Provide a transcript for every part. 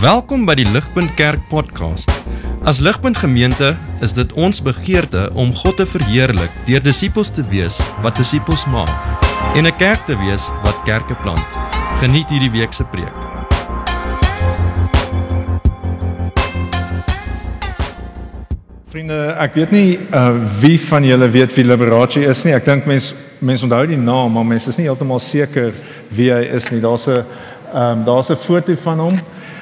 Welkom by die Ligpunt Kerk podcast. As Ligpunt Gemeente is dit ons begeerte om God te verheerlik deur disippels te wees wat disippels maak en 'n kerk te wees wat kerke plant. Geniet hierdie week se preek. Vriende, ek weet nie wie van julle weet wie Liberace is nie. Ek dink mens onthou die naam, maar mens is nie heeltemal seker wie hy is nie. Daar's 'n foto van hom.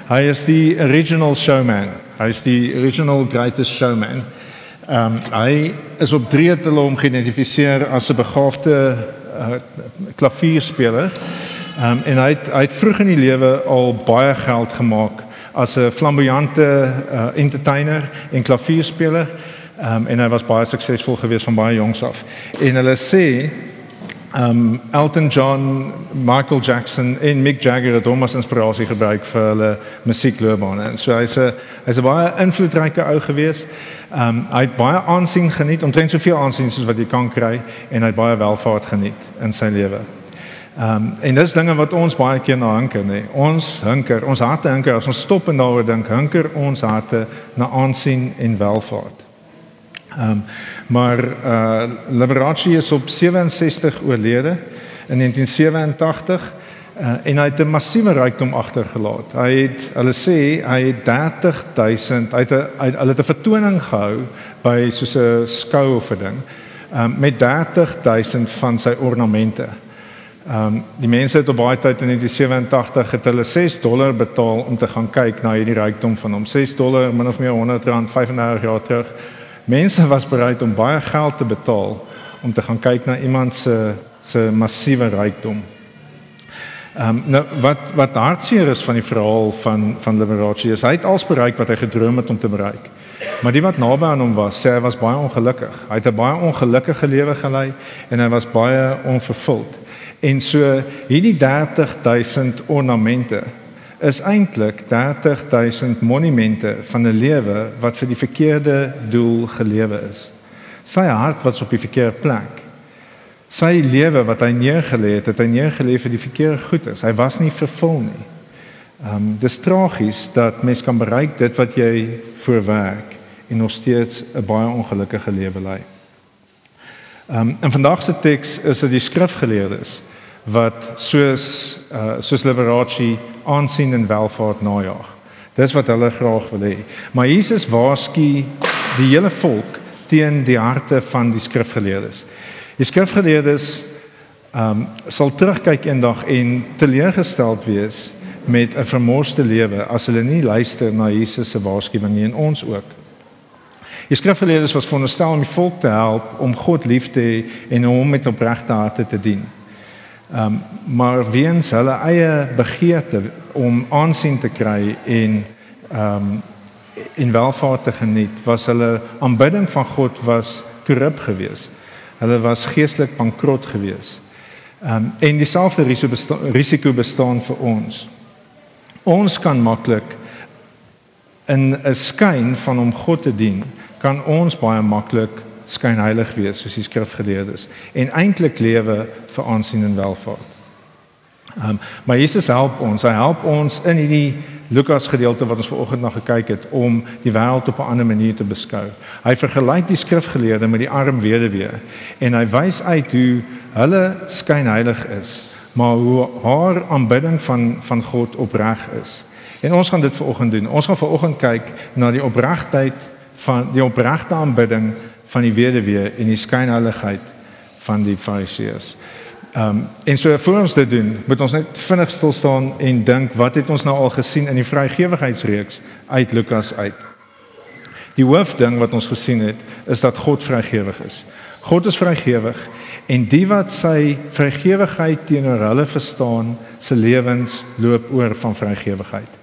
Hy is die original showman. Hy is die original greatest showman. Hy is op 3 hulle hom geïdentifiseer as 'n begaafde klavierspeler. En hy het vroeg in die lewe al baie geld gemaak as 'n flamboyante entertainer en klavierspeler. En hy was baie suksesvol geweest van baie jongs af. En hulle sê Elton John, Michael Jackson en Mick Jagger het hom as inspirasie gebruik vir hulle musiekloopbane. En so hy's 'n baie invloedryke ou geweest. Hy het baie aansien geniet, omtrent soveel aansien soos wat jy kan kry, en hy het baie welvaart geniet in sy lewe. En dis dinge wat ons baie keer na hunker, nee. Ons harte hunker, as ons stop en daaroor dink, hunker ons harte na aansien en welvaart. Maar Liberace is op 67 oorlede in 1987 en hy het 'n massiewe rykdom agtergelaat. Hulle sê hy het 30.000, hulle het 'n vertoning gehou by soos 'n skou of 'n ding met 30.000 van sy ornamente. Die mense het op baie tyd in 1987 het hulle $6 betaal om te gaan kyk na hierdie rykdom van hom. $6, min of meer R100, 35 jaar terug. Mense was bereid om baie geld te betaal om te gaan kyk na iemand se massiewe rykdom. Nou wat hartseer is van die verhaal van Liberace is, hy het alles bereik wat hy gedroom het om te bereik. Maar die wat naby aan hom was, sê hy was baie ongelukkig. Hy het 'n baie ongelukkige lewe gelei en hy was baie onvervuld. En so hierdie 30.000 ornamente is eintlik 30.000 monumente van 'n lewe wat vir die verkeerde doel gelewe is. Sy hart was op die verkeerde plek. Sy lewe wat hy neergelê het hy neergelê vir die verkeerde goedes. Hy was nie vervul nie. Dis tragies dat mens kan bereik dit wat jy voorwerk en nog steeds 'n baie ongelukkige lewe lei. In vandag se teks is dit die skrifgeleerdes wat soos Liberace aansien en welvaart najaag. Dis wat hulle graag wil hê. Maar Jesus waarsku die hele volk teen die harte van die skrifgeleerdes. Die skrifgeleerdes sal terugkyk eendag en teleurgesteld wees met 'n vermorste lewe as hulle nie luister na Jesus se waarskuwing nie, en ons ook. Die skrifgeleerdes was veronderstel om die volk te help om God lief te hê en hom met opregte harte te dien. Maar weens hulle eie begeerte om aansien te kry en welvaart te geniet, was hulle aanbidding van God was korrup geweest. Hulle was geestelik bankrot geweest. En dieselfde risiko bestaan vir ons. Ons kan maklik in 'n skyn van om God te dien, kan ons baie maklik skynheilig wees soos die skrifgeleerdes en eintlik lewe vir aansien en welvaart. Maar Jesus help ons. Hy help ons in hierdie Lukas gedeelte wat ons vanoggend na gekyk het om die wêreld op 'n ander manier te beskou. Hy vergelyk die skrifgeleerde met die arm weduwee en hy wys uit hoe hulle skynheilig is, maar hoe haar aanbidding van God opreg is. En ons gaan dit vanoggend doen. Ons gaan vanoggend kyk na die opregtheid van die opregte aanbidding van die weduwee en die skynheiligheid van die Fariseërs. En so voor ons dit doen, moet ons net vinnig stil staan en dink, wat het ons nou al gesien in die vrygewigheidsreeks uit Lukas uit? Die hoofding wat ons gesien het, is dat God vrygewig is. God is vrygewig en die wat sy vrygewigheid teenoor hulle verstaan, se lewens loop oor van vrygewigheid.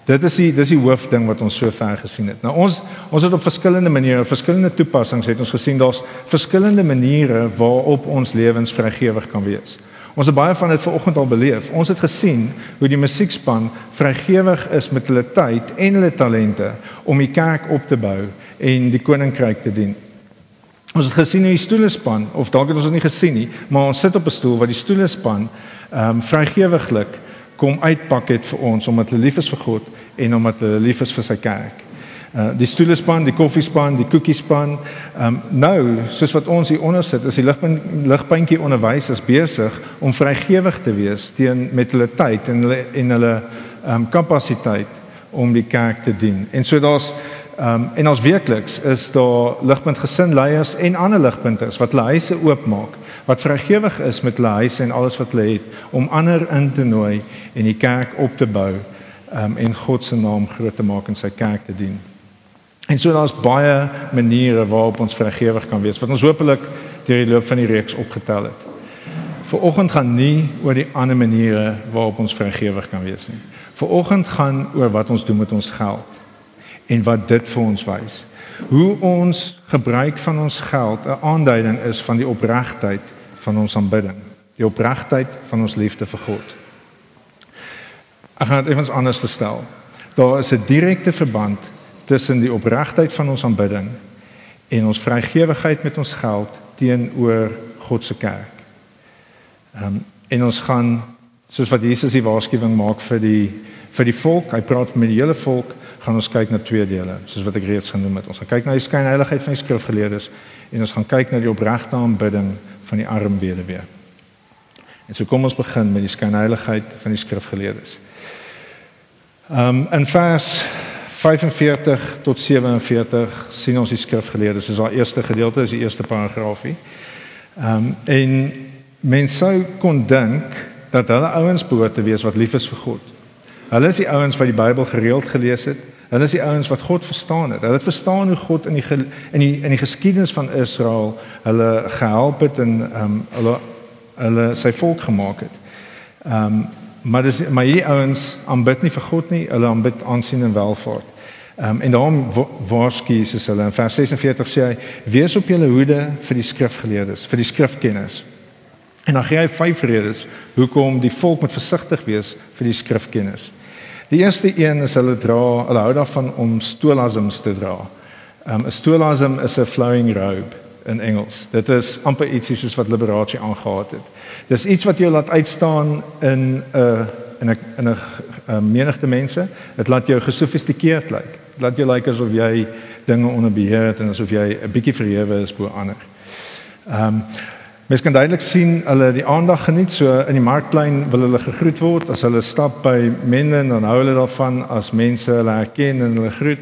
Dit is die hoofding wat ons so ver gesien het. Nou ons het op verskillende maniere, verskillende toepassings het ons gesien, daar's verskillende maniere waarop ons lewens vrygewig kan wees. Ons het baie van dit vanoggend al beleef. Ons het gesien hoe die musiekspan vrygewig is met hulle tyd en hulle talente om die kerk op te bou en die koninkryk te dien. Ons het gesien hoe die stoelespan, of dalk het ons dit nie gesien nie, maar ons sit op 'n stoel wat die stoelespan vrygewiglik kom uitpak het vir ons, omdat hulle lief is vir God en omdat hulle lief is vir sy kerk. Die stoelespan, die koffiespan, die koekiespan. Nou, soos wat ons hier onder sit, is die ligpuntjie onderwysers besig om vrygewig te wees met hulle tyd en hulle kapasiteit om die kerk te dien. En so en ons weekliks is daar ligpunt gesinleiers en ander ligpunters wat hulle huise oopmaak, wat vrygewig is met hulle huise en alles wat hulle het, om ander in te nooi en die kerk op te bou en God se naam groot te maak en sy kerk te dien. En so daar's baie maniere waarop ons vrygewig kan wees, wat ons hopelik deur die loop van die reeks opgetel het. Vanoggend gaan nie oor die ander maniere waarop ons vrygewig kan wees nie. Vanoggend gaan oor wat ons doen met ons geld en wat dit vir ons wys. Hoe ons gebruik van ons geld 'n aanduiding is van die opregtheid van ons aanbidding, die opregtheid van ons liefde vir God. Ek gaan dit effens anders te stel. Daar is 'n direkte verband tussen die opregtheid van ons aanbidding en ons vrygewigheid met ons geld teenoor God se kerk. En ons gaan, soos wat Jesus die waarskuwing maak vir die volk, hy praat met die hele volk, gaan ons kyk na twee dele, soos wat ek reeds genoem het. Ons gaan kyk na die skynheiligheid van die skrifgeleerdes en ons gaan kyk na die opregte aanbidding van die arm weduwee. En so kom ons begin met die skynheiligheid van die skrifgeleerdes. In vers 45 tot 47 sien ons die skrifgeleerdes. Dis daai eerste gedeelte, is die eerste paragraafie. En mens sou kon dink dat hulle ouens behoort te wees wat lief is vir God. Hulle is die ouens wat die Bybel gereeld gelees het. Hulle is die ouens wat God verstaan het. Hulle het verstaan hoe God in die geskiedenis van Israel hulle gehelp het en hulle sy volk gemaak het. Maar hierdie ouens aanbid nie vir God nie, hulle aanbid aansien en welvaart. En daarom waarsku Jesus hulle in vers 46 sê hy: wees op julle hoede vir die skrifgeleerdes, vir die skrifkenners. En dan gee hy 5 redes hoekom die volk moet versigtig wees vir die skrifkenners. Die eerste een is hulle hou daarvan om stolasms te dra. 'n Stolasm is 'n flowing robe in Engels. Dit is amper ietsie soos wat liberatie aangehaat het. Dis iets wat jou laat uitstaan in 'n menigte mense. Dit laat jou gesofistikeerd lyk. Dit laat jou lyk asof jy dinge onder beheer het en asof jy 'n bietjie verhewe is bo ander. Mens kan duidelik sien hulle die aandag geniet, so in die markplein wil hulle gegroet word. As hulle stap by mense, dan hou hulle daarvan as mense hulle herken en hulle groet.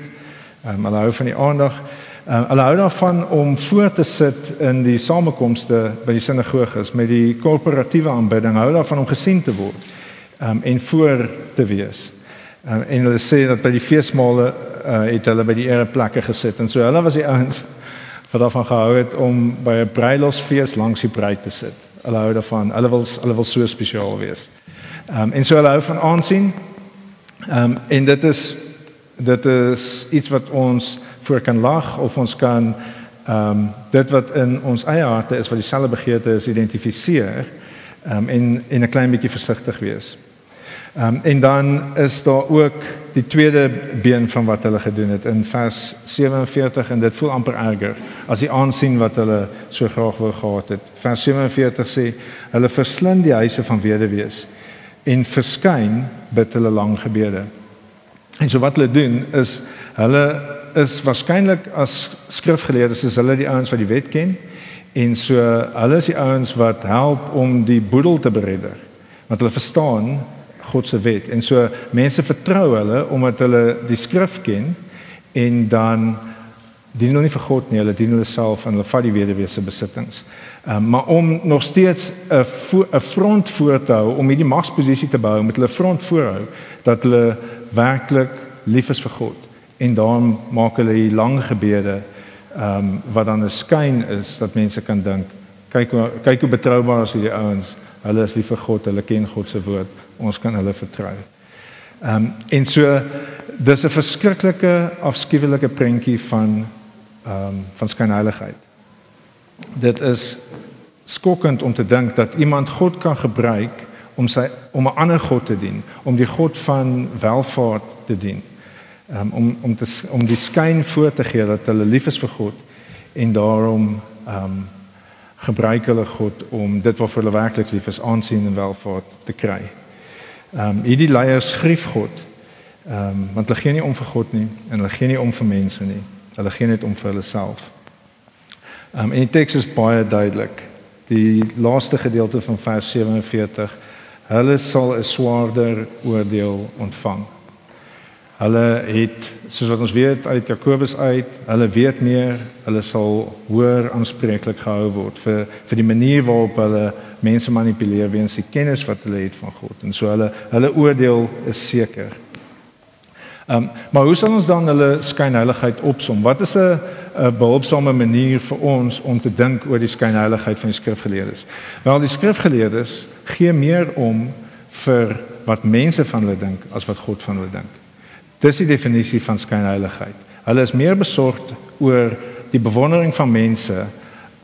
Hulle hou van die aandag. Hulle hou daarvan om voor te sit in die samekomste by die sinagoges met die korporatiewe aanbidding. Hou daarvan om gesien te word en voor te wees. En hulle sê dat by die feesmale het hulle by die ereplekke gesit. En so hulle was die ouens wat daarvan gehou het om by 'n bruilofsfees langs die bruid te sit. Hulle hou daarvan, hulle wil so spesiaal wees. En so hulle hou van aansien. En dit is iets wat ons voor kan lag of ons kan dit wat in ons eie harte is wat dieselfde begeerte is identifiseer en 'n klein bietjie versigtig wees. En dan is daar ook die tweede been van wat hulle gedoen het in vers 47 en dit voel amper erger as die aansien wat hulle so graag wou gehad het. Vers 47 sê hulle verslind die huise van weduwees en verskyn bid hulle lang gebede. En so wat hulle doen is hulle is waarskynlik as skrifgeleerdes is hulle die ouens wat die wet ken en so hulle is die ouens wat help om die boedel te beredder. Want hulle verstaan God se wet. En so mense vertrou hulle omdat hulle die skrif ken en dan dien hulle nie vir God nie, hulle dien hulle self en hulle vat die weduwee se besittings. Maar om nog steeds 'n front voor te hou, om hierdie magsposisie te bou, moet hulle front voorhou dat hulle werklik lief is vir God. En daarom maak hulle hier lang gebede wat dan 'n skyn is dat mense kan dink, kyk hoe betroubaar is hierdie ouens. Hulle is lief vir God, hulle ken God se woord. Ons kan hulle vertrou. En so dis 'n verskriklike afskuwelike prentjie van skynheiligheid. Dit is skokkend om te dink dat iemand God kan gebruik om 'n ander God te dien, om die God van welvaart te dien. Om die skyn voor te gee dat hulle lief is vir God en daarom gebruik hulle God om dit wat vir hulle werklik lief is, aansien en welvaart te kry. Hierdie leiers grief God Want hulle gee nie om vir God nie en hulle gee nie om vir mense nie. Hulle gee net om vir hulle self. En die teks is baie duidelik. Die laaste gedeelte van vers 47, hulle sal 'n swaarder oordeel ontvang. Hulle het, soos wat ons weet uit Jakobus uit, hulle weet meer, hulle sal hoër aanspreeklik gehou word vir die manier waarop hulle mense manipuleer weens die kennis wat hulle het van God. En so hulle oordeel is seker. Maar hoe sal ons dan hulle skynheiligheid opsom? Wat is 'n behulpsame manier vir ons om te dink oor die skynheiligheid van die skrifgeleerdes? Wel, die skrifgeleerdes gee meer om vir wat mense van hulle dink as wat God van hulle dink. Dis die definisie van skynheiligheid. Hulle is meer besorgd oor die bewondering van mense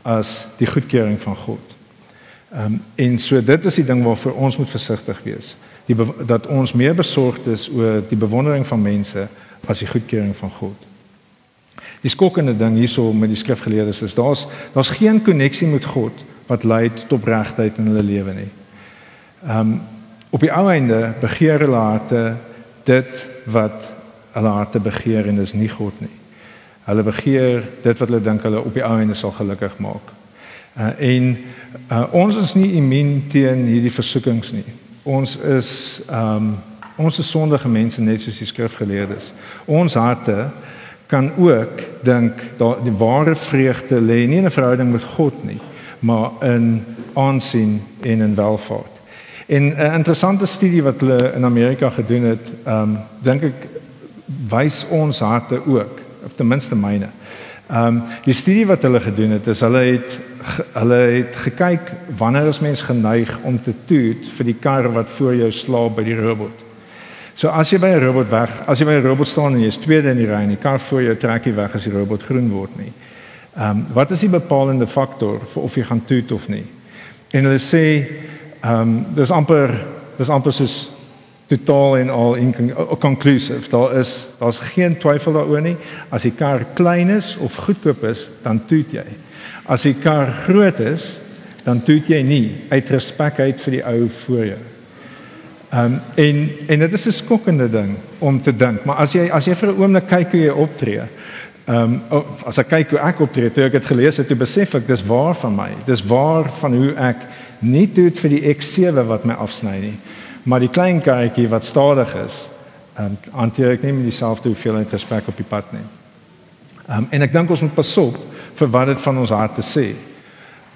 as die goedkeuring van God. En so dit is die ding waarvoor ons moet versigtig wees. Dat ons meer besorgd is oor die bewondering van mense as die goedkeuring van God. Die skokkende ding hierso met die skrifgeleerdes is, daar's geen koneksie met God wat lei tot opregtheid in hulle lewe nie. Op die ou einde begeer hulle harte dit wat hulle harte begeer en dis nie God nie. Hulle begeer dit wat hulle dink hulle op die ou einde sal gelukkig maak. Ons is nie immuun teen hierdie versoekings nie. Ons is sondige mense net soos die skrifgeleerdes. Ons harte kan ook dink dat die ware vreugde lê nie in 'n verhouding met God nie, maar in aansien en in welvaart. En 'n interessante studie wat hulle in Amerika gedoen het, dink ek wys ons harte ook, of ten minste myne. Die studie wat hulle gedoen het, is hulle het gekyk wanneer is mens geneig om te toet vir die kar wat voor jou slaap by die robot. So as jy by 'n robot staan en jy is tweede in die ry en die kar voor jou trek nie weg as die robot groen word nie. Wat is die bepalende faktor vir of jy gaan toet of nie? En hulle sê dis amper soos totaal en al conclusive. Daar's geen twyfel daaroor nie. As die kar klein is of goedkoop is, dan toet jy. As die kar groot is, dan toet jy nie uit respek uit vir die ou voor jou. En dit is 'n skokkende ding om te dink, maar as jy vir 'n oomblik kyk hoe jy optree, as ek kyk hoe ek optree, toe ek dit gelees het, toe besef ek dis waar van my. Dis waar van hoe ek nie doet vir die X7 wat my afsny nie, maar die klein karretjie wat stadig is, hanteer ek nie met dieselfde hoeveelheid respek op die pad nie. En ek dink ons moet pas op vir wat dit van ons harte sê.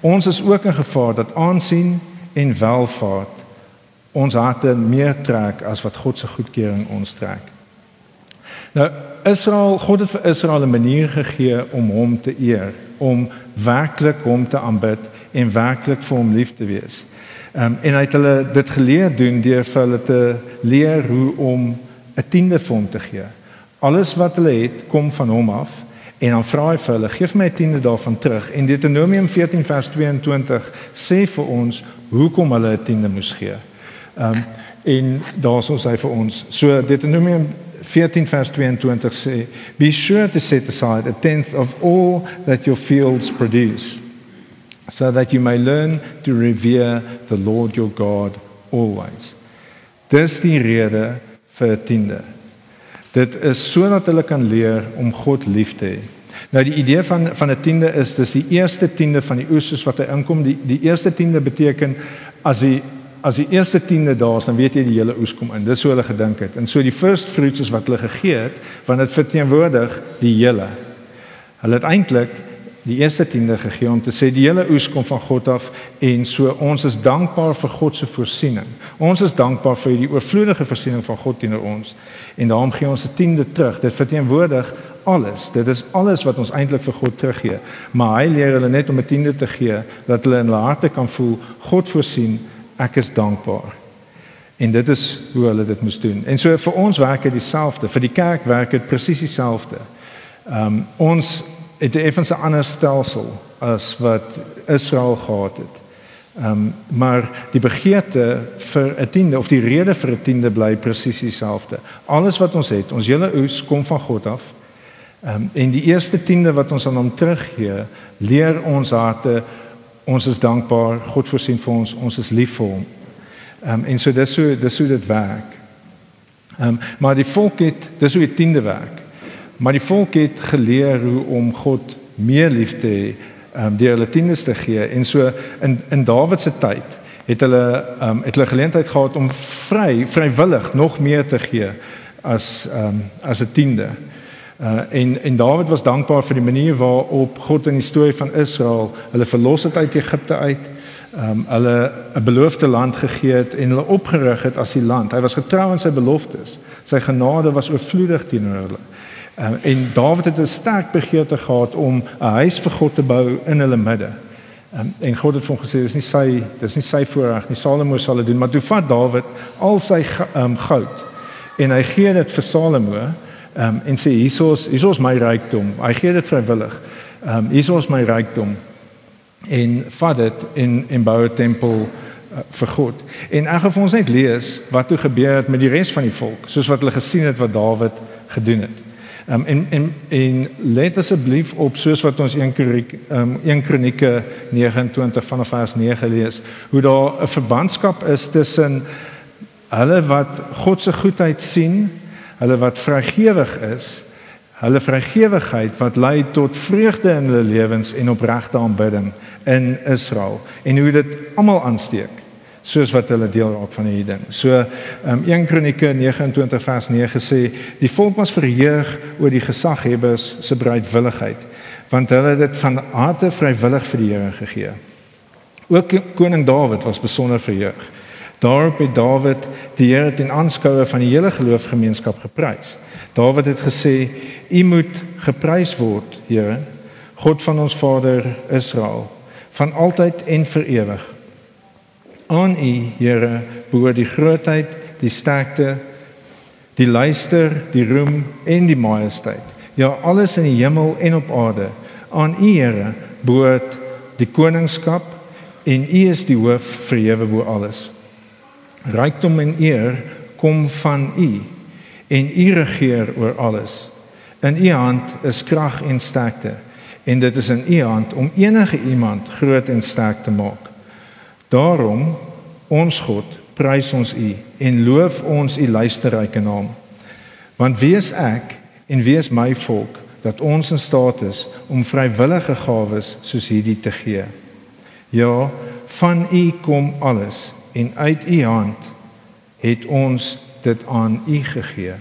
Ons is ook in gevaar dat aansien en welvaart ons harte meer trek as wat God se goedkeuring ons trek. Nou, God het vir Israel 'n manier gegee om hom te eer, om werklik hom te aanbid en werklik vir hom lief te wees. En hy het hulle dit geleer doen deur vir hulle te leer hoe om 'n tiende vir hom te gee. Alles wat hulle het, kom van hom af. En dan vra hy vir hulle, geef my 'n tiende daarvan terug. En Deuteronomium 14 vers 22 sê vir ons hoekom hulle 'n tiende moes gee. En daar sê hy vir ons, so Deuteronomium 14 vers 22 sê, be sure to set aside a tenth of all that your fields produce, so that you may learn to revere the Lord your God always. Dis die rede vir 'n tiende. Dit is sodat hulle kan leer om God lief te hê. Nou die idee van 'n tiende is dis die eerste tiende van die oes soos wat hy inkom. Die eerste tiende beteken as die eerste tiende daar is, dan weet jy die hele oes kom in. Dis hoe hulle gedink het. En so die first fruits is wat hulle gegee het, want dit verteenwoordig die hele. Hulle het eintlik die eerste tiende gegee om te sê die hele oes kom van God af en so ons is dankbaar vir God se voorsiening. Ons is dankbaar vir die oorvloedige voorsiening van God teenoor ons en daarom gee ons 'n tiende terug. Dit verteenwoordig alles. Dit is alles wat ons eintlik vir God teruggee. Maar hy leer hulle net om 'n tiende te gee dat hulle in hulle harte kan voel God voorsien, ek is dankbaar. En dit is hoe hulle dit moes doen. En so vir ons werk dit dieselfde, vir die kerk werk dit presies dieselfde. Ons het 'n effens 'n ander stelsel as wat Israel gehad het. Maar die begeerte vir 'n tiende of die rede vir 'n tiende bly presies dieselfde. Alles wat ons het, ons hele oes kom van God af. En die eerste tiende wat ons aan hom teruggee, leer ons harte, ons is dankbaar, God voorsien vir ons is lief vir hom. En so dis hoe dit werk. Maar die volk het, dis hoe die tiende werk, maar die volk het geleer hoe om God meer lief te hê, deur hulle tiendes te gee, en so in Dawid se tyd het hulle geleentheid gehad om vrywillig nog meer te gee as 'n tiende. En Dawid was dankbaar vir die manier waarop God in die storie van Israel hulle verlos het uit Egipte uit, hulle 'n beloofde land gegee het en hulle opgerig het as die land. Hy was getrou aan sy beloftes. Sy genade was oorvloedig teenoor hulle. En Dawid het 'n sterk begeerte gehad om 'n huis vir God te bou in hulle midde. En God het vir hom gesê, dis nie sy voorreg nie, Salomo sal dit doen, maar toe vat Dawid al sy goud en hy gee dit vir Salomo en sê, hier is my rykdom. Hy gee dit vrywillig. Hier is my rykdom. En vat dit en bou 'n tempel vir God. En ek gaan ons net lees wat toe gebeur het met die res van die volk, soos wat hulle gesien het wat Dawid gedoen het. En let asseblief op, soos wat ons 1 Kronieke 29 vanaf vers 9 lees, hoe daar 'n verbandskap is tussen hulle wat God se goedheid sien, hulle wat vrygewig is, hulle vrygewigheid wat lei tot vreugde in hulle lewens en opregte aanbidding in Israel, en hoe dit almal aansteek, soos wat hulle deel raak van die ding. So 1 Kronieke 29 vers 9 sê, die volk was verheug oor die gesaghebbers se bereidwilligheid, want hulle het dit van harte vrywillig vir die Here gegee. Ook koning Dawid was besonder verheug. Daarop het Dawid die Here ten aanskoue van die hele geloofsgemeenskap geprys. Dawid het gesê, U moet geprys word, Here, God van ons Vader Israel, van altyd en vir ewig. Aan U, Here, behoort die grootheid, die sterkte, die luister, die roem en die majesteit. Ja, alles in die hemel en op aarde. Aan U, Here, behoort die koningskap en U is die hoof verhewe bo alles. Rykdom en eer kom van U en U regeer oor alles. In U hand is krag en sterkte en dit is in U hand om enige iemand groot en sterk te maak. Daarom, ons God, prys ons U en loof ons U luisterryke naam. Want wie is ek en wie is my volk dat ons in staat is om vrywillige gawes soos hierdie te gee? Ja, van U kom alles en uit U hand het ons dit aan U gegee.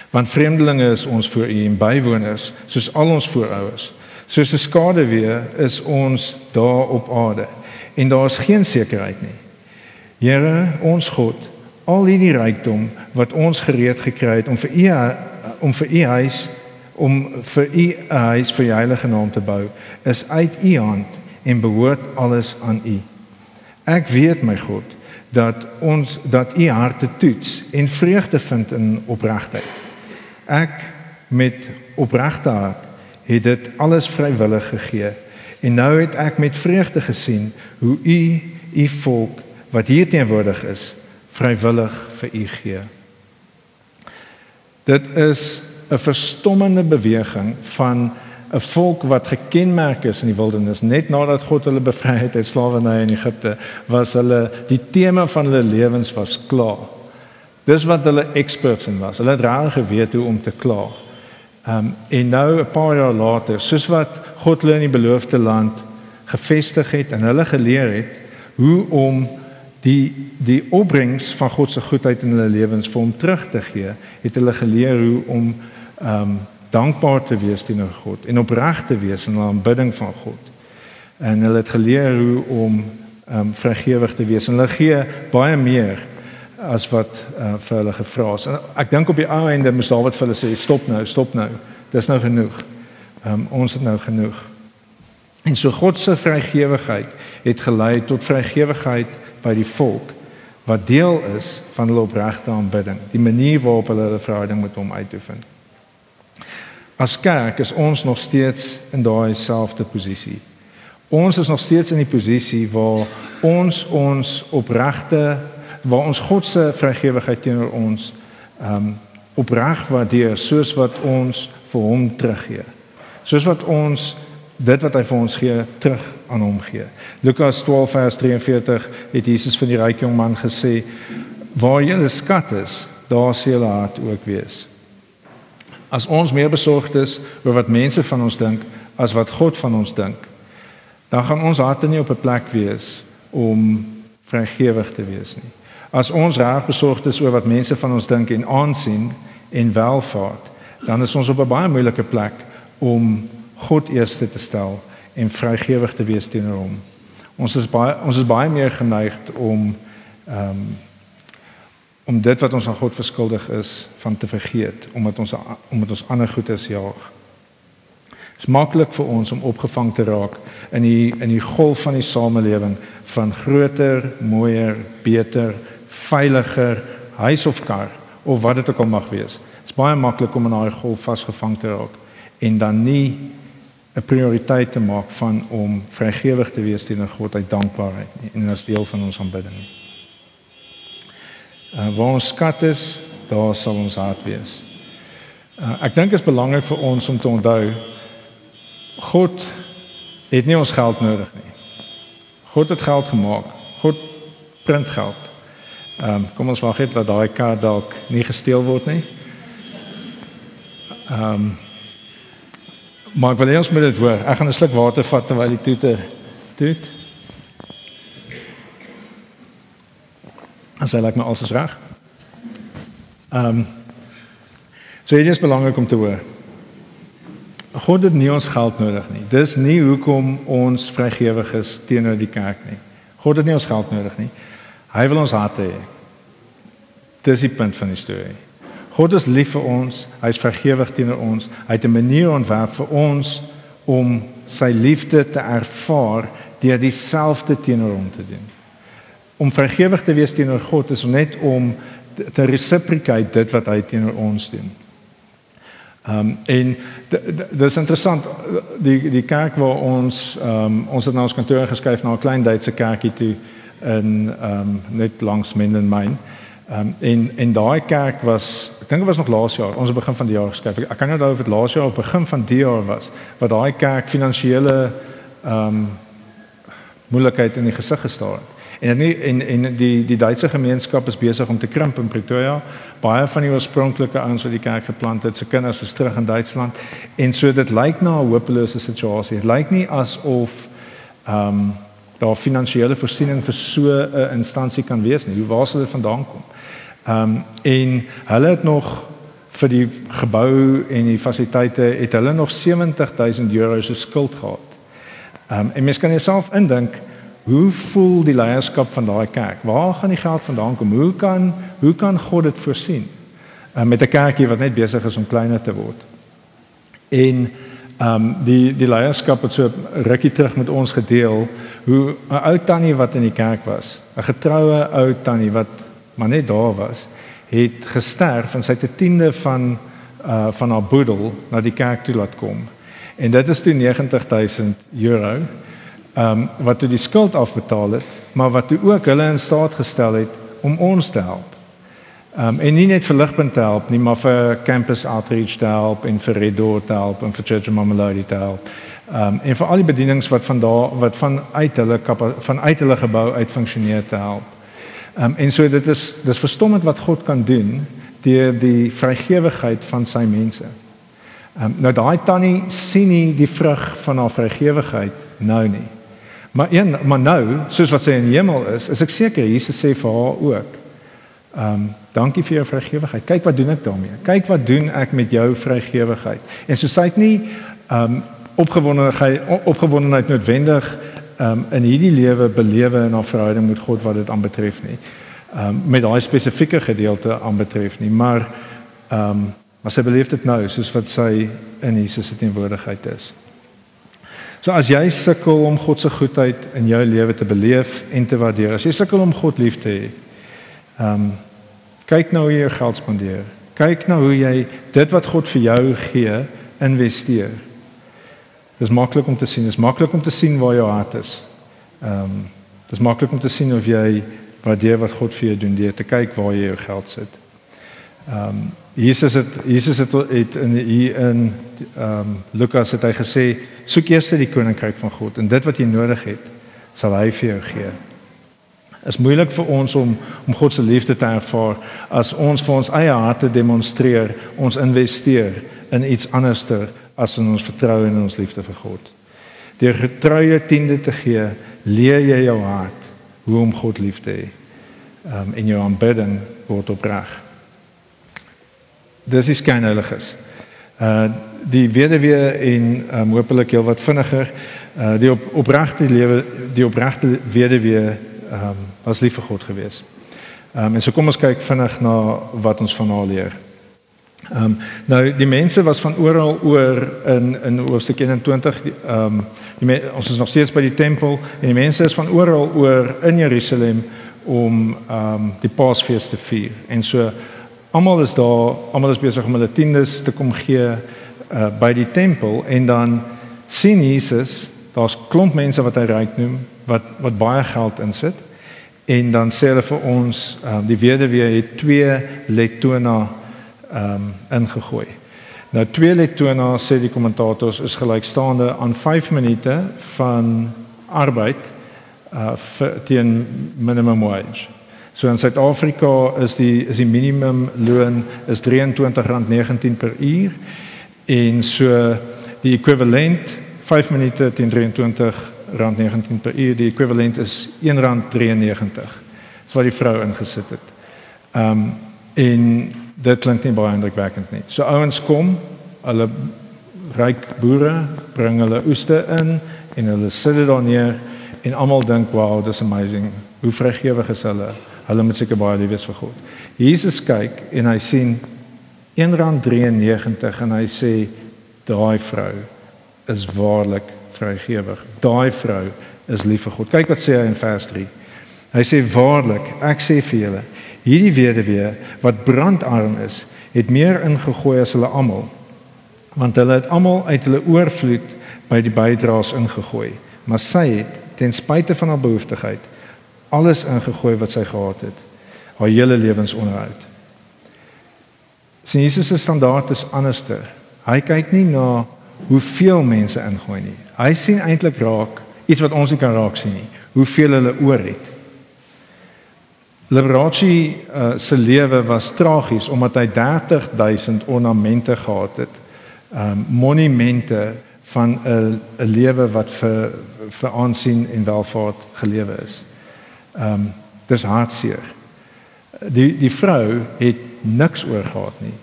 Want vreemdelinge is ons voor U en bywoners, soos al ons voorouers. Soos 'n skaduwee is ons daar op aarde en daar is geen sekerheid nie. Here, ons God, al hierdie rykdom wat ons gereed gekry het om vir U 'n huis vir U heilige naam te bou, is uit U hand en behoort alles aan U. Ek weet, my God, dat U harte toets en vreugde vind in opregtheid. Ek met opregte hart het dit alles vrywillig gegee. En nou het ek met vreugde gesien hoe U volk wat hier teenwoordig is, vrywillig vir U gee. Dit is 'n verstommende beweging van 'n volk wat gekenmerk is in die wildernis. Net nadat God hulle bevry het uit slawerny in Egipte, was hulle, die tema van hulle lewens was kla. Dis wat hulle experts in was. Hulle het raar geweet hoe om te kla. En nou 'n paar jaar later, soos wat God hulle in die beloofde land gevestig het en hulle geleer het hoe om die opbrengs van God se goedheid in hulle lewens vir hom terug te gee, het hulle geleer hoe om dankbaar te wees teenoor God en opreg te wees in hulle aanbidding van God. En hulle het geleer hoe om vrygewig te wees. En hulle gee baie meer as wat vir hulle gevra is. En ek dink op die ou einde moes Dawid vir hulle sê, stop nou. Dis nou genoeg. Ons het nou genoeg. En so God se vrygewigheid het gelei tot vrygewigheid by die volk wat deel is van hulle opregte aanbidding, die manier waarop hulle verhouding met hom uitoefen. As kerk is ons nog steeds in daai selfde posisie. Ons is nog steeds in die posisie waar ons opregte, waar ons God se vrygewigheid teenoor ons opreg waardeer, soos wat ons vir hom teruggee. Soos wat ons dit wat hy vir ons gee, terug aan hom gee. Lukas 12 vers 43 het Jesus van die ryk jong man gesê, waar julle skat is, daar sal julle hart ook wees. As ons meer besorgd is oor wat mense van ons dink as wat God van ons dink, dan gaan ons harte nie op 'n plek wees om vrygewig te wees nie. As ons reg besorgd is oor wat mense van ons dink en aansien en welvaart, dan is ons op 'n baie moeilike plek om God eerste te stel en vrygewig te wees teenoor hom. Ons is baie meer geneig om dit wat ons aan God verskuldig is van te vergeet, omdat ons ander goedes jaag. Het is maklik vir ons om opgevang te raak in die golf van die samelewing van groter, mooier, beter, veiliger huis of kar of wat dit ook al mag wees. Het is baie maklik om in daai golf vasgevang te raak en dan nie 'n prioriteit te maak van om vrygewig te wees teenoor God uit dankbaarheid nie, en as deel van ons aanbidding. Waar ons skat is, daar sal ons hart wees. Ek dink dit is belangrik vir ons om te onthou, God het nie ons geld nodig nie. God het geld gemaak. God print geld. Kom ons waag net dat daai kaart dalk nie gesteel word nie. Maar ek wil hê ons moet dit hoor. Ek gaan 'n sluk water vat terwyl die toeter toet. En sy lyk my alles reg. So dit is belangrik om te hoor. God het nie ons geld nodig nie. Dis nie hoekom ons vrygewig is teenoor die kerk nie. God het nie ons geld nodig nie. Hy wil ons harte hê. Dis die punt van die storie. God is lief vir ons, hy is vrygewig teenoor ons, hy het 'n manier ontwerp vir ons om sy liefde te ervaar deur dieselfde teenoor hom te doen. Om vrygewig te wees teenoor God is net om te reciprocate dit wat hy teenoor ons doen. En dis interessant, die kerk waar ons het na ons kantoor geskuif na 'n klein Duitse kerkie toe in net langs Minden Main. En daai kerk was, ek dink dit was nog laas jaar, ons het begin van die jaar geskryf. Ek kan nie onthou of dit laas jaar of begin van die jaar was, wat daai kerk finansiële moeilikheid in die gesig gestaar het. En die Duitse gemeenskap is besig om te krimp in Pretoria. Baie van die oorspronklike ouens wat die kerk geplant het, se kinders is terug in Duitsland. En so dit lyk na 'n hopelose situasie. Dit lyk nie asof daar finansiële voorsiening vir so 'n instansie kan wees nie. Waar sal dit vandaan kom? En hulle het nog vir die gebou en die fasiliteite het hulle nog 70,000 euro se skuld gehad. En mens kan jouself indink, hoe voel die leierskap van daai kerk? Waar gaan die geld vandaan kom? Hoe kan God dit voorsien? Met 'n kerkie wat net besig is om kleiner te word. En die leierskap het so rukkie terug met ons gedeel hoe 'n ou tannie wat in die kerk was, 'n getroue ou tannie wat maar net daar was, het gesterf en sy het 'n tiende van haar boedel na die kerk toe laat kom. En dit is toe 90,000 euro. Wat toe die skuld afbetaal het, maar wat toe ook hulle in staat gestel het om ons te help. En nie net vir Ligpunt te help nie, maar vir Campus Outreach te help en vir Red Door te help en vir Church of Mamelodi te help. En vir al die bedienings wat vanuit hulle gebou uit funksioneer te help. En so dis verstommend wat God kan doen deur die vrygewigheid van sy mense. Nou daai tannie sien nie die vrug van haar vrygewigheid nou nie. Maar nou, soos wat sy in die hemel is ek seker Jesus sê vir haar ook. Dankie vir jou vrygewigheid. Kyk wat doen ek daarmee. Kyk wat doen ek met jou vrygewigheid. En so sy het nie opgewondenheid noodwendig in hierdie lewe belewe in haar verhouding met God wat dit aanbetref nie. Met daai spesifieke gedeelte aanbetref nie, maar sy beleef dit nou soos wat sy in Jesus se teenwoordigheid is. So as jy sukkel om God se goedheid in jou lewe te beleef en te waardeer, as jy sukkel om God lief te hê, kyk nou hoe jy jou geld spandeer. Kyk nou hoe jy dit wat God vir jou gee, investeer. Dis maklik om te sien, dis maklik om te sien waar jou hart is. Dis maklik om te sien of jy waardeer wat God vir jou doen deur te kyk waar jy jou geld sit. Jesus het in Lukas het hy gesê, soek eers die koninkryk van God en dit wat jy nodig het, sal hy vir jou gee. Is moeilik vir ons om God se liefde te ervaar as ons vir ons eie harte demonstreer, ons investeer in iets anderster as in ons vertroue en ons liefde vir God. Deur getroue tiende te gee, leer jy jou hart hoe om God lief te hê. En jou aanbidding word opreg. Dis die skynheiliges. Die weduwee en hopelik heel wat vinniger, die opregte weduwee was lief vir God gewees. En so kom ons kyk vinnig na wat ons van haar leer. Nou die mense was van oral oor in hoofstuk 21, ons is nog steeds by die tempel en die mense is van oral oor in Jerusalem om die Paasfees te vier. En so almal is daar, almal is besig om hulle tiendes te kom gee by die tempel en dan sien Jesus, daar's klomp mense wat hy ryk noem, wat baie geld insit en dan sê hulle vir ons, die weduwee het 2 lettona ingegooi. Nou 2 lettona, sê die kommentators, is gelykstaande aan 5 minute van arbeid teen minimum wage. So in Suid-Afrika is die minimum loon is R23.19 per uur en so die ekwivalent 5 minute teen R23.19 per uur, die ekwivalent is R1.93. So wat die vrou ingesit het. En dit klink nie baie indrukwekkend nie. So ouens kom, hulle ryk boere, bring hulle oeste in en hulle sit dit daar neer en almal dink, wow, dis amazing. Hoe vrygewig is hulle? Hulle moet seker baie lief wees vir God. Jesus kyk en hy sien R1.93 en hy sê, daai vrou is waarlik vrygewig. Daai vrou is lief vir God. Kyk wat sê hy in vers 3. Hy sê, waarlik, ek sê vir julle, hierdie weduwee wat brandarm is, het meer ingegooi as hulle almal, want hulle het almal uit hulle oorvloed by die bydraes ingegooi, maar sy het, ten spyte van haar behoeftigheid, alles ingegooi wat sy gehad het, haar hele lewensonderhoud. Sien, Jesus se standaard is anderster. Hy kyk nie na hoeveel mense ingooi nie. Hy sien eintlik raak, iets wat ons nie kan raak sien nie, hoeveel hulle oor het. Liberace se lewe was tragies omdat hy 30,000 ornamente gehad het, monumente van 'n lewe wat vir aansien en welvaart gelewe is. Dis hartseer. Die vrou het niks oor gehad nie.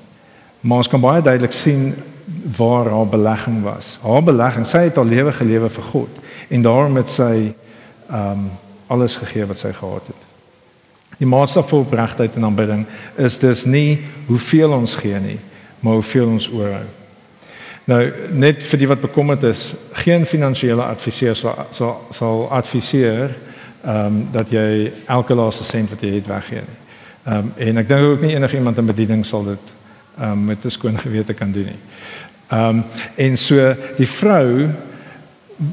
Maar ons kan baie duidelik sien waar haar belegging was. Haar belegging, sy het haar lewe gelewe vir God en daarom het sy alles gegee wat sy gehad het. Die maatstaf vir opregtheid en aanbidding is dus nie hoeveel ons gee nie, maar hoeveel ons oorhou. Nou, net vir die wat bekommerd is, geen finansiële adviseur sal adviseer dat jy elke laaste sent wat jy het weggee nie. En ek dink ook nie enigiemand in bediening sal dit met 'n skoon gewete kan doen nie. En so die vrou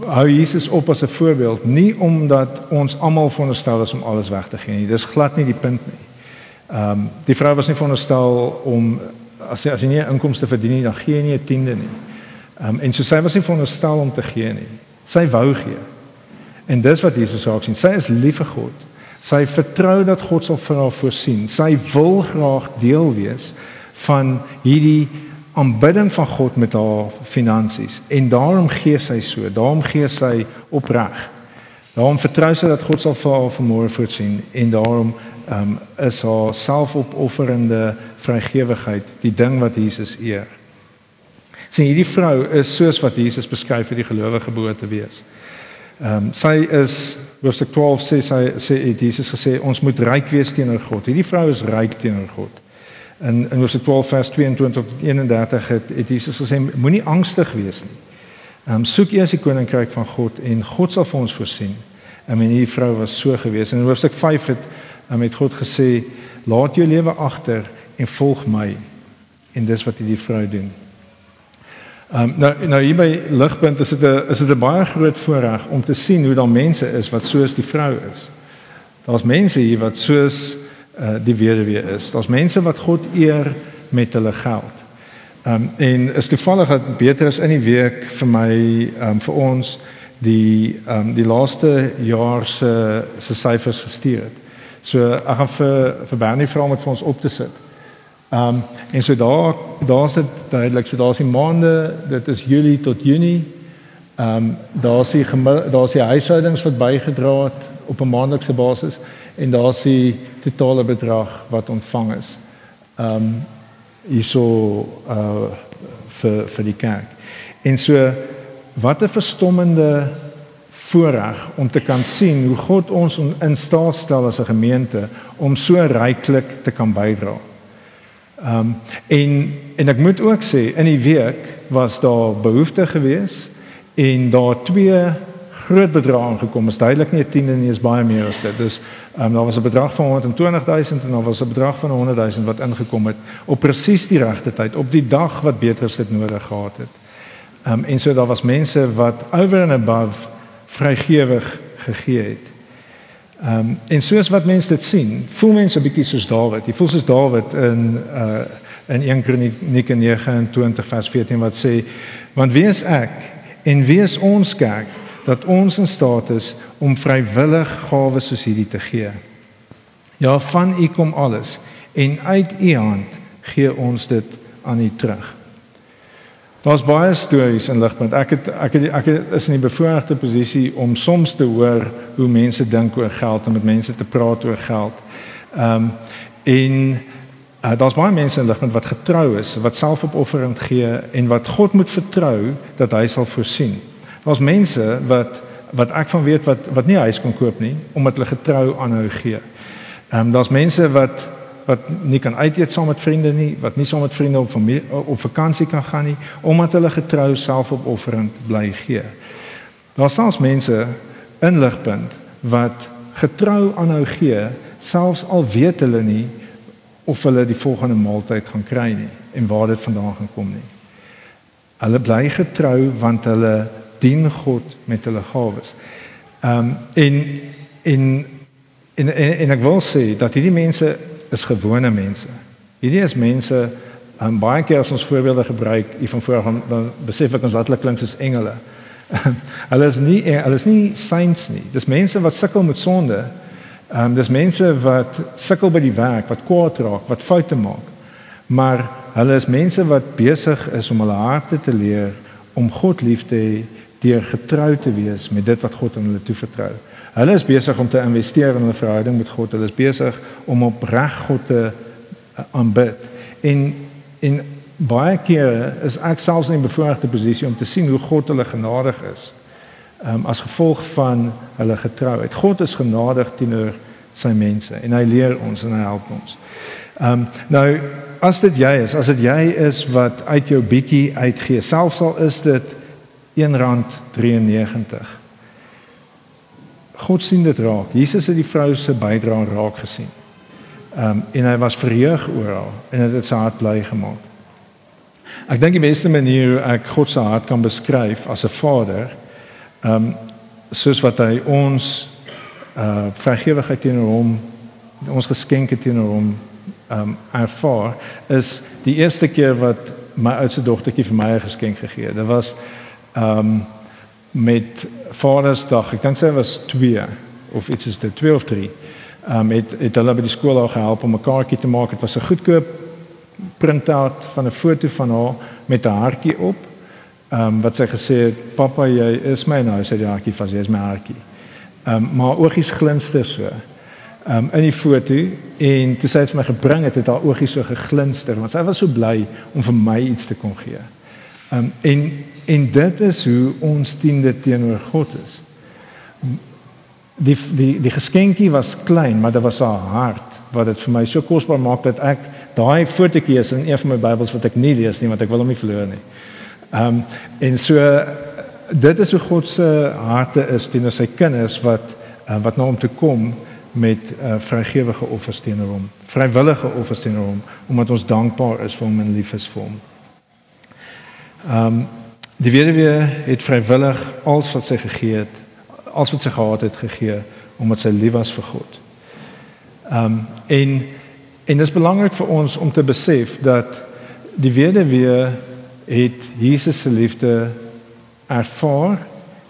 hou Jesus op as 'n voorbeeld, nie omdat ons almal veronderstel is om alles weg te gee nie. Dis glad nie die punt nie. Die vrou was nie veronderstel om as jy nie inkomste verdien nie, dan gee jy nie 'n tiende nie. En so sy was nie veronderstel om te gee nie. Sy wou gee. En dis wat Jesus raak sien. Sy is lief vir God. Sy vertrou dat God sal vir haar voorsien. Sy wil graag deel wees van hierdie aanbidding van God met haar finansies. En daarom gee sy so. Daarom gee sy opreg. Daarom vertrou sy dat God sal vir haar vanmôre voorsien. En daarom is haar selfopofferende vrygewigheid die ding wat Jesus eer. Sien, hierdie vrou is soos wat Jesus beskryf vir die gelowige behoort te wees. Sy is, hoofstuk 12 sê Jesus gesê, ons moet ryk wees teenoor God. Hierdie vrou is ryk teenoor God. In hoofstuk 12 vers 22 tot 31 het Jesus gesê, moenie angstig wees nie. Soek eers die koninkryk van God en God sal vir ons voorsien. En hierdie vrou was so gewees. In hoofstuk 5 het God gesê, laat jou lewe agter en volg my. En dis wat die vrou doen. Nou hier by Ligpunt is dit 'n baie groot voorreg om te sien hoe daar mense is wat soos die vrou is. Daar's mense hier wat soos die weduwee is. Daar's mense wat God eer met hulle geld. En is toevallig dat Petrus in die week vir my vir ons die laaste jaar se syfers gestuur het. So ek gaan vir Bernie vra om dit vir ons op te sit. En so daar sit duidelik, so daar is die maande, dit is Julie tot Junie. Daar is die huishoudings wat bygedra het op 'n maandelikse basis en daar is die totale bedrag wat ontvang is. Hierso vir die kerk. En so wat 'n verstommende voorreg om te kan sien hoe God ons in staat stel as 'n gemeente om so ryklik te kan bydra. En ek moet ook sê, in die week was daar behoefte gewees en daar 2 groot bedrae aangekom. Is duidelik nie 'n tiende nie, is baie meer as dit. Dus daar was 'n bedrag van 120.000 en daar was 'n bedrag van 100.000 wat ingekom het op presies die regte tyd, op die dag wat Petrus dit nodig gehad het. En so daar was mense wat over and above vrygewig gegee het. En soos wat mense dit sien, voel mense 'n bietjie soos Dawid. Jy voel soos Dawid in 1 Kronieke 29 vers 14 wat sê, want wie is ek en wie is ons kerk dat ons in staat is om vrywillig gawes soos hierdie te gee. Ja, van U kom alles en uit U hand gee ons dit aan U terug. Daar's baie stories in Ligpunt. Ek is in die bevoorregte posisie om soms te hoor hoe mense dink oor geld en met mense te praat oor geld. Daar's baie mense in Ligpunt wat getrou is, wat selfopofferend gee en wat God moet vertrou dat hy sal voorsien. Daar's mense wat ek van weet wat nie 'n huis kon koop nie omdat hulle getrou aanhou gee. Daar's mense wat nie kan uit eet saam met vriende nie, wat nie saam met vriende op vakansie kan gaan nie, omdat hulle getrou selfopofferend bly gee. Daar's selfs mense in Ligpunt wat getrou aanhou gee, selfs al weet hulle nie of hulle die volgende maaltyd gaan kry nie en waar dit vandaan gaan kom nie. Hulle bly getrou want hulle dien God met hulle gawes. En ek wil sê dat hierdie mense is gewone mense. Hierdie is mense, baie keer as ons voorbeelde gebruik, van voor dan besef ek ons dat hulle klink soos engele. Hulle is nie saints nie. Dis mense wat sukkel met sonde. Dis mense wat sukkel by die werk, wat kwaad raak, wat foute maak. Maar hulle is mense wat besig is om hulle harte te leer om God lief te hê deur getrou te wees met dit wat God aan hulle toevertrou. Hulle is besig om te investeer in hulle verhouding met God. Hulle is besig om opreg God te aanbid. En baie kere is ek selfs in 'n bevoorregte posisie om te sien hoe God hulle genadig is. As gevolg van hulle getrouheid. God is genadig teenoor sy mense en hy leer ons en hy help ons. Nou, as dit jy is wat uit jou bietjie uitgee, selfs al is dit R1.93. God sien dit raak. Jesus het die vrou se bydrae raak gesien. En hy was verheug oor haar en het sy hart bly gemaak. Ek dink die beste manier hoe ek God se hart kan beskryf as 'n vader, soos wat hy ons vrygewigheid teenoor hom, ons geskenke teenoor hom ervaar, is die eerste keer wat my oudste dogtertjie vir my 'n geskenk gegee het. Dit was met Vadersdag, ek dink sy was 2 of iets soos dit, 2 of 3. Het hulle by die skool al gehelp om 'n kaartjie te maak. Het was 'n goedkoop printout van 'n foto van haar met 'n hartjie op. Wat sy gesê het, "Papa, jy is my," nou sê die hartjie vas, "Jy is my hartjie." Maar oogies glinster so in die foto, en toe sy het vir my gebring het haar oogies so geglinster, want sy was so bly om vir my iets te kon gee. En dit is hoe ons tiende teenoor God is. Die geskenkie was klein, maar dit was haar hart wat dit vir my so kosbaar maak dat ek daai fotootjie is in een van my Bybels wat ek nie lees nie, want ek wil hom nie verloor nie. En so dit is hoe God se harte is teenoor sy kinders wat nou om te kom met vrygewige offers teenoor hom, vrywillige offers teenoor hom, omdat ons dankbaar is vir hom en lief is vir hom. Die weduwee het vrywillig alles wat sy gegee het, alles wat sy gehad het gegee, omdat sy lief was vir God. En dit is belangrik vir ons om te besef dat die weduwee het Jesus se liefde ervaar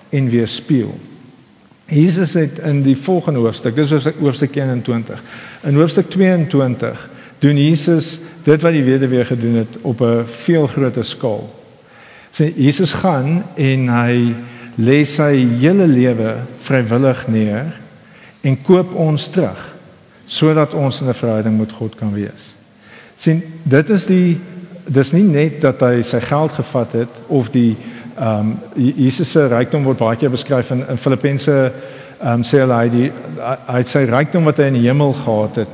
en weerspieël. Jesus het in die volgende hoofstuk, dis hoofstuk 21, in hoofstuk 22 doen Jesus dit wat die weduwee gedoen het op 'n veel groter skaal. Jesus gaan en hy lê sy hele lewe vrywillig neer en koop ons terug, sodat ons in 'n verhouding met God kan wees. Sien, dis nie net dat hy sy geld gevat het, of Jesus se rykdom word baie keer beskryf in Filippense, sê hy het sy rykdom wat hy in die hemel gehad het,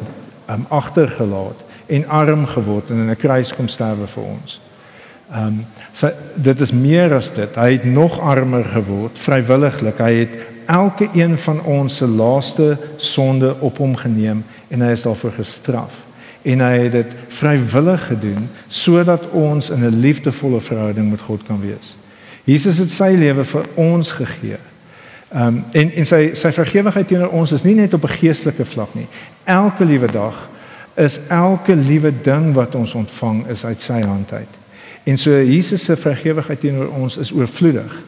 agtergelaat en arm geword en in 'n kruis kom sterwe vir ons. Dit is meer as dit. Hy het nog armer geword, vrywilliglik. Hy het elke een van ons se laaste sonde op hom geneem en hy is daarvoor gestraf. En hy het dit vrywillig gedoen sodat ons in 'n liefdevolle verhouding met God kan wees. Jesus het sy lewe vir ons gegee. En sy vergewigheid teenoor ons is nie net op 'n geestelike vlak nie. Elke liewe dag is elke liewe ding wat ons ontvang is uit sy hand uit. En so Jesus se vergewigheid teenoor ons is oorvloedig.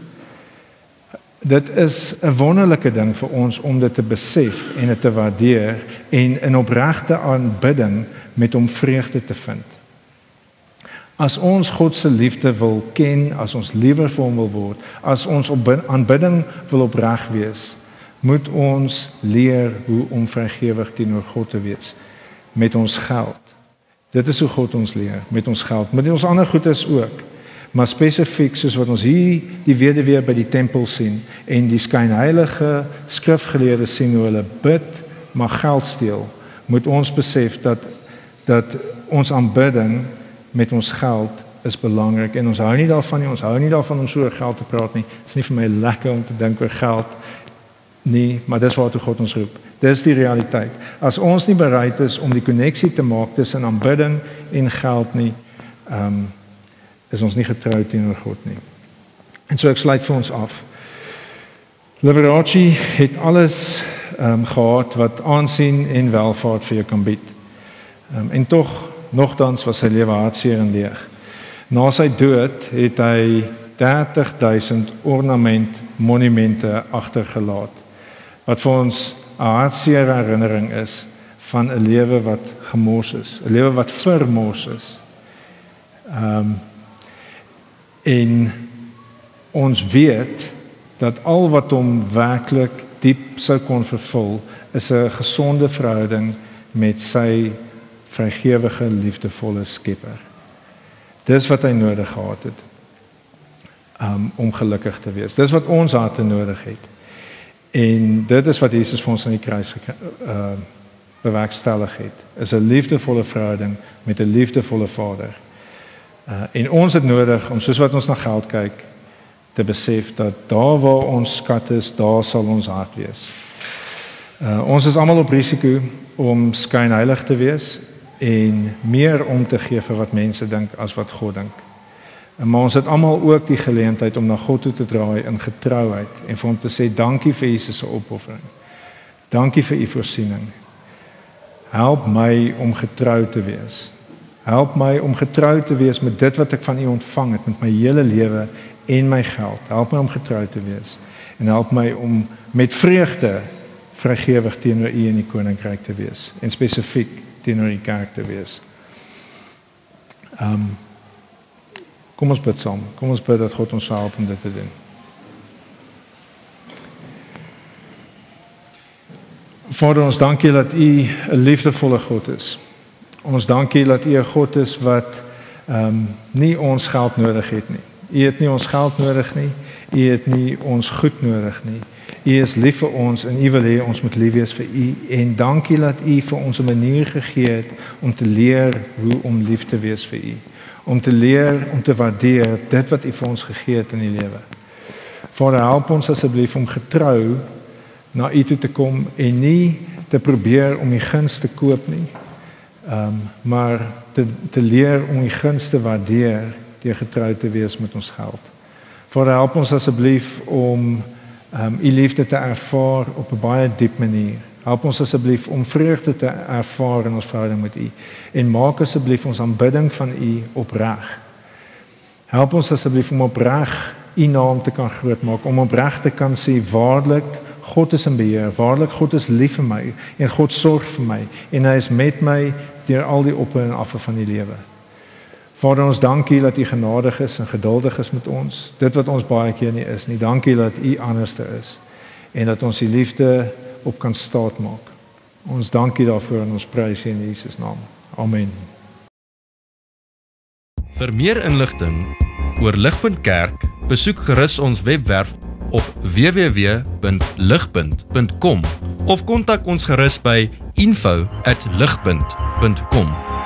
Dit is 'n wonderlike ding vir ons om dit te besef en dit te waardeer en in opregte aanbidding met hom vreugde te vind. As ons God se liefde wil ken, as ons liewer vir hom wil word, as ons op aanbidding wil opreg wees, moet ons leer hoe om vrygewig teenoor God te wees met ons geld. Dit is hoe God ons leer, met ons geld, met ons ander goedes ook. Maar spesifiek soos wat ons hier die weduwee by die tempel sien en die skynheilige skrifgeleerdes sien hoe hulle bid, maar geld steel, moet ons besef dat ons aanbidding met ons geld is belangrik en ons hou nie daarvan nie, ons hou nie daarvan om so oor geld te praat nie. Dit is nie vir my lekker om te dink oor geld nie, maar dis waartoe God ons roep. Dis die realiteit. As ons nie bereid is om die koneksie te maak tussen aanbidding en geld nie, is ons nie getrou teenoor God nie. En so ek sluit vir ons af. Liberace het alles gehad wat aansien en welvaart vir jou kan bied. En tog, nogtans was sy lewe hartseer en leeg. Na sy dood het hy 30.000 ornament monumente agtergelaat, wat vir ons 'n hartseer herinnering is van 'n lewe wat gemors is, 'n lewe wat vermors is. En ons weet dat al wat hom werklik diep sou kon vervul, is 'n gesonde verhouding met sy vrygewige, liefdevolle Skepper. Dis wat hy nodig gehad het om gelukkig te wees. Dis wat ons harte nodig het. En dit is wat Jesus vir ons aan die kruis bewerkstellig het. Is 'n liefdevolle verhouding met 'n liefdevolle Vader. En ons het nodig om, soos wat ons na geld kyk, te besef dat daar waar ons skat is, daar sal ons hart wees. Ons is almal op risiko om skynheilig te wees en meer om te gee vir wat mense dink as wat God dink. Maar ons het almal ook die geleentheid om na God toe te draai in getrouheid en vir hom te sê dankie vir Jesus se opoffering. Dankie vir u voorsiening. Help my om getrou te wees. Help my om getrou te wees met dit wat ek van u ontvang het, met my hele lewe en my geld. Help my om getrou te wees. En help my om met vreugde vrygewig teenoor u en die koninkryk te wees. En spesifiek teenoor die kerk te wees. Kom ons bid saam. Kom ons bid dat God ons help om dit te doen. Vader, ons dankie dat u 'n liefdevolle God is. Ons dankie dat u 'n God is wat nie ons geld nodig het nie. U het nie ons geld nodig nie. U het nie ons goed nodig nie. U is lief vir ons en u wil hê ons moet lief wees vir u. En dankie dat u vir ons 'n manier gegee het om te leer hoe om lief te wees vir u. Om te leer, om te waardeer dit wat u vir ons gegee het in die lewe. Vader, help ons asseblief om getrou na u toe te kom en nie te probeer om die guns te koop nie, maar te leer om die guns te waardeer deur getrou te wees met ons geld. Vader, help ons asseblief om u liefde te ervaar op 'n baie diep manier. Help ons asseblief om vreugde te ervaar in ons verhouding met u. En maak asseblief ons aanbidding van u opreg. Help ons asseblief om opreg U naam te kan grootmaak, om opreg te kan sê waarlik God is in beheer, waarlik God is lief vir my en God sorg vir my en hy is met my deur al die op en af van die lewe. Vader, ons dankie dat U genadig is en geduldig is met ons. Dit wat ons baie keer nie is nie. Dankie dat U anderste is en dat ons die liefde op kan staat maak. Ons dankie daarvoor en ons prys U in Jesus naam. Amen. Vir meer inligting oor Ligpunt Kerk, besoek gerus ons webwerf op www.ligpunt.com of kontak ons gerus by info@ligpunt.com.